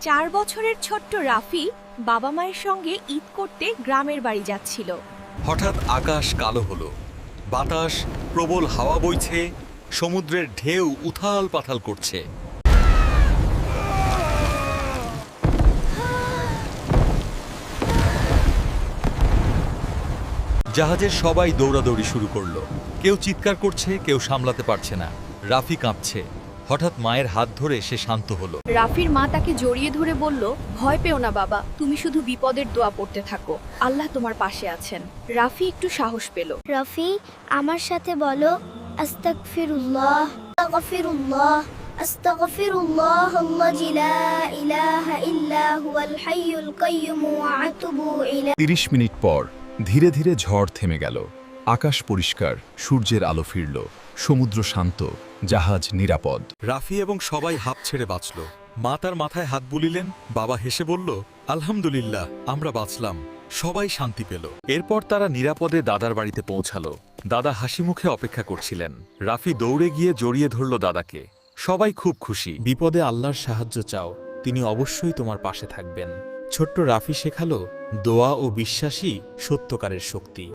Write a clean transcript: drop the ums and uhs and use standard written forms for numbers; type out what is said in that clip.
4 বছরের ছোট্ট রাফি বাবা মায়ের সঙ্গে ঈদ করতে গ্রামের বাড়ি যাচ্ছিল। হঠাৎ আকাশ কালো হলো, বাতাস প্রবল হাওয়া বইছে, সমুদ্রের ঢেউ উথাল পাথাল করছে। জাহাজের সবাই দৌড়াদৌড়ি শুরু করলো। কেউ চিৎকার করছে, কেউ সামলাতে পারছে না। রাফি কাঁপছে। হঠাৎ মায়ের হাত ধরে সে শান্ত হলো। রাফির মা তাকে জড়িয়ে ধরে বলল, ভয় পেও না বাবা, তুমি শুধু বিপদের দোয়া পড়তে থাকো, আল্লাহ তোমার পাশে আছেন। রাফি একটু সাহস পেল। রফি, আমার সাথে বলো, আস্তাগফিরুল্লাহ আস্তাগফিরুল্লাহ আস্তাগফিরুল্লাহ আল্লাযী লা ইলাহা ইল্লা হুয়াল হাইয়ুল কাইয়্যুম ওয়া আতুবু ইলাইহি। 30 মিনিট পর ধীরে ধীরে ঝড় থেমে গেল। আকাশ পরিষ্কার, সূর্যের আলো ফিরল, সমুদ্র শান্ত, জাহাজ নিরাপদ। রাফি এবং সবাই হাঁপ ছেড়ে বাঁচল। মা তার মাথায় হাত বুলিলেন, বাবা হেসে বলল, আলহামদুলিল্লাহ, আমরা বাঁচলাম। সবাই শান্তি পেল। এরপর তারা নিরাপদে দাদার বাড়িতে পৌঁছালো। দাদা হাসি মুখে অপেক্ষা করছিলেন। রাফি দৌড়ে গিয়ে জড়িয়ে ধরল দাদাকে। সবাই খুব খুশি। বিপদে আল্লাহর সাহায্য চাও, তিনি অবশ্যই তোমার পাশে থাকবেন। ছোট্ট রাফি শেখালো, দোয়া ও বিশ্বাসই সত্যকারের শক্তি।